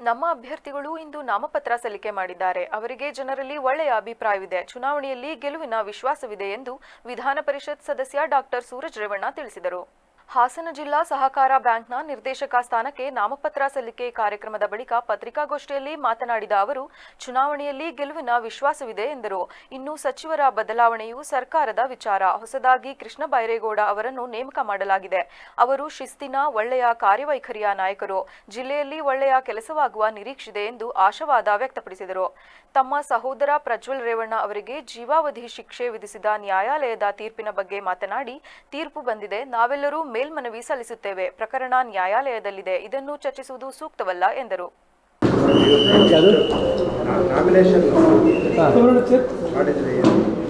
ನಮ್ಮ ಅಭ್ಯರ್ಥಿಗಳು ಇಂದು ನಾಮಪತ್ರ ಸಲ್ಲಿಕೆ ಮಾಡಿದ್ದಾರೆ. ಅವರಿಗೆ ಜನರಲ್ಲಿ ಒಳ್ಳೆಯ ಅಭಿಪ್ರಾಯವಿದೆ. ಚುನಾವಣೆಯಲ್ಲಿ ಗೆಲುವಿನ ವಿಶ್ವಾಸವಿದೆ ಎಂದು ವಿಧಾನ ಪರಿಷತ್ ಸದಸ್ಯ ಡಾಕ್ಟರ್ ಸೂರಜ್ ರೇವಣ್ಣ ತಿಳಿಸಿದರು. ಹಾಸನ ಜಿಲ್ಲಾ ಸಹಕಾರ ಬ್ಯಾಂಕ್ನ ನಿರ್ದೇಶಕ ಸ್ಥಾನಕ್ಕೆ ನಾಮಪತ್ರ ಸಲ್ಲಿಕೆ ಕಾರ್ಯಕ್ರಮದ ಬಳಿಕ ಪತ್ರಿಕಾಗೋಷ್ಠಿಯಲ್ಲಿ ಮಾತನಾಡಿದ ಅವರು, ಚುನಾವಣೆಯಲ್ಲಿ ಗೆಲುವಿನ ವಿಶ್ವಾಸವಿದೆ ಎಂದರು. ಇನ್ನು ಸಚಿವರ ಬದಲಾವಣೆಯು ಸರ್ಕಾರದ ವಿಚಾರ. ಹೊಸದಾಗಿ ಕೃಷ್ಣ ಬೈರೇಗೌಡ ಅವರನ್ನು ನೇಮಕ ಮಾಡಲಾಗಿದೆ. ಅವರು ಶಿಸ್ತಿನ, ಒಳ್ಳೆಯ ಕಾರ್ಯವೈಖರಿಯ ನಾಯಕರು. ಜಿಲ್ಲೆಯಲ್ಲಿ ಒಳ್ಳೆಯ ಕೆಲಸವಾಗುವ ನಿರೀಕ್ಷೆಯಿದೆ ಎಂದು ಆಶಾವಾದ ವ್ಯಕ್ತಪಡಿಸಿದರು. ತಮ್ಮ ಸಹೋದರ ಪ್ರಜ್ವಲ್ ರೇವಣ್ಣ ಅವರಿಗೆ ಜೀವಾವಧಿ ಶಿಕ್ಷೆ ವಿಧಿಸಿದ ನ್ಯಾಯಾಲಯದ ತೀರ್ಪಿನ ಬಗ್ಗೆ ಮಾತನಾಡಿ, ತೀರ್ಪು ಬಂದಿದೆ, ನಾವೆಲ್ಲರೂ ಮೇಲ್ಮನವಿ ಸಲ್ಲಿಸುತ್ತೇವೆ. ಪ್ರಕರಣ ನ್ಯಾಯಾಲಯದಲ್ಲಿದೆ, ಇದನ್ನು ಚರ್ಚಿಸುವುದು ಸೂಕ್ತವಲ್ಲ ಎಂದರು.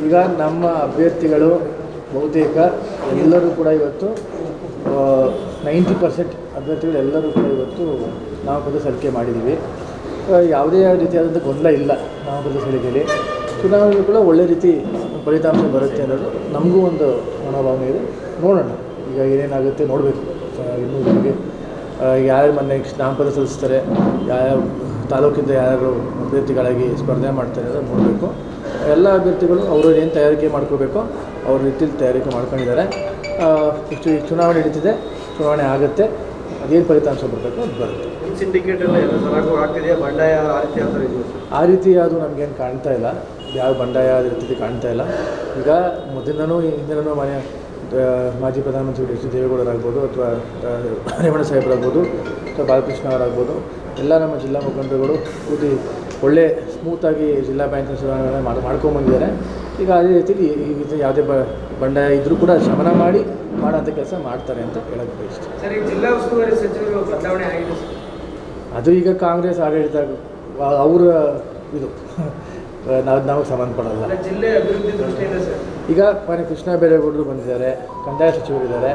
ಈಗ ನಮ್ಮ ಅಭ್ಯರ್ಥಿಗಳು ಬಹುತೇಕ ಎಲ್ಲರೂ ಕೂಡ ಇವತ್ತು 90% ಅಭ್ಯರ್ಥಿಗಳು ಎಲ್ಲರೂ ಕೂಡ ಇವತ್ತು ನಾಮಪತ್ರ ಸಲ್ಲಿಕೆ ಮಾಡಿದ್ದೀವಿ. ಯಾವುದೇ ರೀತಿಯಾದಂಥ ಗೊಂದಲ ಇಲ್ಲ. ನಾಮಪತ್ರ ಸಲ್ಲಿಕೆಯಲ್ಲಿ ಚುನಾವಣೆಗಳು ಕೂಡ ಒಳ್ಳೆ ರೀತಿ ಫಲಿತಾಂಶ ಬರುತ್ತೆ ಅನ್ನೋದು ನಮಗೂ ಒಂದು ಮನೋಭಾವನೆ ಇದೆ. ನೋಡೋಣ ಈಗ ಏನೇನಾಗುತ್ತೆ ನೋಡಬೇಕು. ಇನ್ನೂ ನಮಗೆ ಯಾರ್ಯಾರು ಮೊನ್ನೆ ನಾಮಪತ್ರ ಸಲ್ಲಿಸ್ತಾರೆ, ಯಾವ್ಯಾವ ತಾಲೂಕಿಂದ ಯಾರು ಅಭ್ಯರ್ಥಿಗಳಾಗಿ ಸ್ಪರ್ಧೆ ಮಾಡ್ತಾರೆ ಅಂತ ನೋಡಬೇಕು. ಎಲ್ಲ ಅಭ್ಯರ್ಥಿಗಳು ಅವರು ಏನು ತಯಾರಿಕೆ ಮಾಡ್ಕೋಬೇಕೋ ಅವ್ರ ರೀತಿಯಲ್ಲಿ ತಯಾರಿಕೆ ಮಾಡ್ಕೊಂಡಿದ್ದಾರೆ. ಚುನಾವಣೆ ನಡೀತಿದೆ, ಚುನಾವಣೆ ಆಗುತ್ತೆ, ಅದೇನು ಫಲಿತಾಂಶ ಬರಬೇಕು ಅದು ಬರುತ್ತೆ. ಸಿಂಡಿಕೇಟ್ ಆಗ್ತಿದೆಯಾ, ಬಂಡಾಯ ಆ ರೀತಿ ಅದು ನಮಗೇನು ಕಾಣ್ತಾ ಇಲ್ಲ. ಯಾವ ಬಂಡಾಯ ರೀತಿ ಕಾಣ್ತಾ ಇಲ್ಲ. ಈಗ ಮೊದಲಿನೂ ಹಿಂದಿನೂ ಮನೆ ಮಾಜಿ ಪ್ರಧಾನಮಂತ್ರಿ ಎಚ್ ಡಿ ದೇವೇಗೌಡರಾಗ್ಬೋದು, ಅಥವಾ ರೇವಣ್ಣ ಸಾಹೇಬರಾಗ್ಬೋದು, ಅಥವಾ ಬಾಲಕೃಷ್ಣ ಅವರಾಗ್ಬೋದು, ಎಲ್ಲ ನಮ್ಮ ಜಿಲ್ಲಾ ಮುಖಂಡರುಗಳು ಕೂಡಿ ಒಳ್ಳೆ ಸ್ಮೂತಾಗಿ ಜಿಲ್ಲಾ ಬ್ಯಾಂಕಿನ ಚುನಾವಣೆ ಮಾಡ್ಕೊಂಬಂದಿದ್ದಾರೆ. ಈಗ ಅದೇ ರೀತಿಯಲ್ಲಿ ಈ ಯಾವುದೇ ಬಂಡಾಯ ಇದ್ದರೂ ಕೂಡ ಶಮನ ಮಾಡಿ ಮಾಡೋಂಥ ಕೆಲಸ ಮಾಡ್ತಾರೆ ಅಂತ ಹೇಳೋಕ್ಕೆ ಇಷ್ಟ. ಸರ್, ಜಿಲ್ಲಾ ಉಸ್ತುವಾರಿ ಸಚಿವರು ಬದಲಾವಣೆ ಆಗಿದೆ. ಅದು ಈಗ ಕಾಂಗ್ರೆಸ್ ಆಡಳಿತ ಅವರ ಇದು ನಮಗೆ ಸಂಬಂಧಪಡಲ್ಲ. ಜಿಲ್ಲೆ ಅಭಿವೃದ್ಧಿ ದೃಷ್ಟಿಯಿಂದ ಸರ್ ಈಗ ಕೃಷ್ಣ ಬೈರೇಗೌಡರು ಬಂದಿದ್ದಾರೆ, ಕಂದಾಯ ಸಚಿವರಿದ್ದಾರೆ.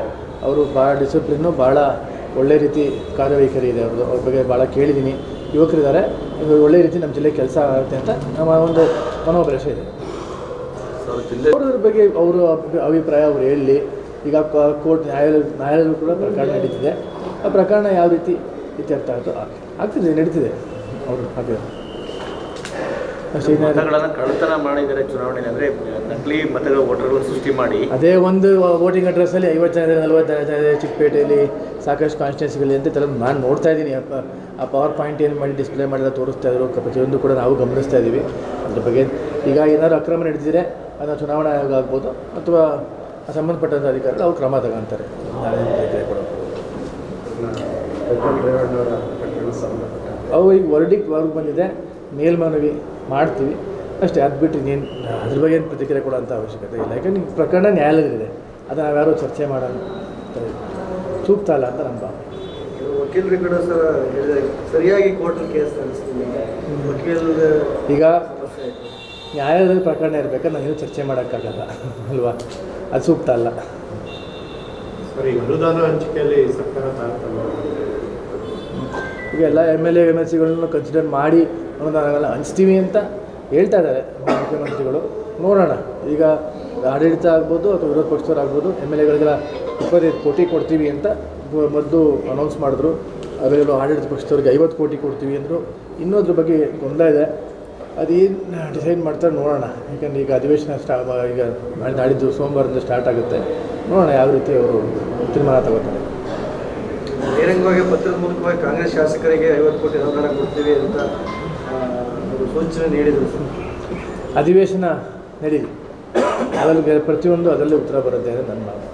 ಅವರು ಭಾಳ ಡಿಸಿಪ್ಲಿನ್ನು, ಭಾಳ ಒಳ್ಳೆ ರೀತಿ ಕಾರ್ಯವೈಖರಿ ಇದೆ ಅವ್ರದ್ದು. ಅವ್ರ ಬಗ್ಗೆ ಭಾಳ ಕೇಳಿದ್ದೀನಿ. ಯುವಕರಿದ್ದಾರೆ, ಒಳ್ಳೆ ರೀತಿ ನಮ್ಮ ಜಿಲ್ಲೆ ಕೆಲಸ ಆಗುತ್ತೆ ಅಂತ ನಮ್ಮ ಒಂದು ಮನೋಭರವಸೆ ಇದೆ. ಅವ್ರ ಬಗ್ಗೆ ಅವರ ಅಭಿಪ್ರಾಯ ಅವ್ರು ಹೇಳಲಿ. ಈಗ ಕೋರ್ಟ್ ನ್ಯಾಯಾಲಯದಲ್ಲೂ ಕೂಡ ಪ್ರಕರಣ ನಡೀತಿದೆ. ಆ ಪ್ರಕರಣ ಯಾವ ರೀತಿ ಇತ್ಯರ್ಥ ಆಗ್ತಿದೆ ನಡೀತಿದೆ. ಅವರು ಹಾಕಿದ್ದಾರೆ. ಕಳ್ಳತನ ಮಾಡಿದ್ದಾರೆ ಚುನಾವಣೆ, ಅಂದರೆ ನಕಲಿ ಮತಗಳ ವೋಟರ್ಗಳು ಸೃಷ್ಟಿ ಮಾಡಿ ಅದೇ ಒಂದು ವೋಟಿಂಗ್ ಅಡ್ರೆಸ್ಸಲ್ಲಿ 50 ಜನ 40 ಜನ ಇದೆ. ಚಿಕ್ಕಪೇಟೆಯಲ್ಲಿ ಸಾಕಷ್ಟು ಕಾನ್ಸ್ಟಿಟ್ಯೂನ್ಸಿಗಳು ಅಂತ ನಾನು ನೋಡ್ತಾ ಇದ್ದೀನಿ. ಆ ಪವರ್ ಪಾಯಿಂಟ್ ಏನು ಮಾಡಿ ಡಿಸ್ಪ್ಲೇ ಮಾಡಿದ ತೋರಿಸ್ತಾ ಇದ್ರು. ಪ್ರತಿಯೊಂದು ಕೂಡ ನಾವು ಗಮನಿಸ್ತಾ ಇದ್ದೀವಿ. ಅದ್ರ ಬಗ್ಗೆ ಈಗ ಏನಾದರೂ ಅಕ್ರಮ ನಡೆದಿದ್ರೆ ಅದನ್ನು ಚುನಾವಣಾ ಆಯೋಗ ಆಗ್ಬೋದು ಅಥವಾ ಸಂಬಂಧಪಟ್ಟಂಥ ಅಧಿಕಾರಿಗಳು ಅವ್ರು ಕ್ರಮ ತಗೊಂತಾರೆ. ಅವು ಈಗ ವರ್ಡಿಗೆ ಬಂದಿದೆ, ಮೇಲ್ಮನವಿ ಮಾಡ್ತೀವಿ ಅಷ್ಟೇ. ಅದು ಬಿಟ್ಟು ಇನ್ನೇನು ಅದ್ರ ಬಗ್ಗೆ ಏನು ಪ್ರತಿಕ್ರಿಯೆ ಕೊಡೋಂಥ ಅವಶ್ಯಕತೆ ಇಲ್ಲ. ಯಾಕಂದ್ರೆ ಈ ಪ್ರಕರಣ ನ್ಯಾಯಾಲಯದಲ್ಲಿದೆ, ಅದನ್ನು ನಾವ್ಯಾರು ಚರ್ಚೆ ಮಾಡೋಣ ಸೂಕ್ತ ಅಲ್ಲ ಅಂತ ನಮ್ಮ ಭಾವನೆ. ವಕೀಲರು ಕೂಡ ಸರಿಯಾಗಿ ಕೋರ್ಟ್ ಕೇಸ್ ಈಗ ನ್ಯಾಯಾಲಯದ ಪ್ರಕರಣ ಇರಬೇಕಾದ್ರೆ ನಾವೇನು ಚರ್ಚೆ ಮಾಡೋಕ್ಕಾಗಲ್ಲ ಅಲ್ವಾ, ಅದು ಸೂಕ್ತ ಅಲ್ಲ. ಸರಿ, ಅನುದಾನ ಹಂಚಿಕೆಯಲ್ಲಿ ಸರ್ಕಾರ ಈಗ ಎಲ್ಲ MLA MLCಗಳನ್ನು ಕನ್ಸಿಡರ್ ಮಾಡಿ ಅನುದಾನಗಳನ್ನ ಹಂಚ್ತೀವಿ ಅಂತ ಹೇಳ್ತಾ ಇದ್ದಾರೆ ಮುಖ್ಯಮಂತ್ರಿಗಳು. ನೋಡೋಣ. ಈಗ ಆಡಳಿತ ಆಗ್ಬೋದು ಅಥವಾ ವಿರೋಧ ಪಕ್ಷದವರಾಗ್ಬೋದು, MLAಗಳಿಗೆಲ್ಲ 25 ಕೋಟಿ ಕೊಡ್ತೀವಿ ಅಂತ ಮೊದಲು ಅನೌನ್ಸ್ ಮಾಡಿದ್ರು. ಅದರಲ್ಲೂ ಆಡಳಿತ ಪಕ್ಷದವ್ರಿಗೆ 50 ಕೋಟಿ ಕೊಡ್ತೀವಿ ಅಂದರು. ಇನ್ನೊಂದ್ರ ಬಗ್ಗೆ ಗೊಂದಲ ಇದೆ. ಅದೇನು ಡಿಸೈಡ್ ಮಾಡ್ತಾರೆ ನೋಡೋಣ. ಯಾಕಂದರೆ ಈಗ ಅಧಿವೇಶನ ಈಗ ನಾಡಿದ್ದು ಸೋಮವಾರದಿಂದ ಸ್ಟಾರ್ಟ್ ಆಗುತ್ತೆ. ನೋಡೋಣ ಯಾವ ರೀತಿ ಅವರು ತೀರ್ಮಾನ ತಗೋತಾರೆ. ಬಹಿರಂಗವಾಗಿ ಪತ್ರದ ಮೂಲಕವಾಗಿ ಕಾಂಗ್ರೆಸ್ ಶಾಸಕರಿಗೆ 50 ಕೋಟಿ ಅನುದಾನ ಕೊಡ್ತೀವಿ ಅಂತ ಸೂಚನೆ ನೀಡಿದರು. ಅಧಿವೇಶನ ನಡೀಲಿ, ಅದರಲ್ಲಿ ಪ್ರತಿಯೊಂದು ಅದರಲ್ಲಿ ಉತ್ತರ ಬರುತ್ತೆ ಅಂತ ನನ್ನ ಭಾವನೆ.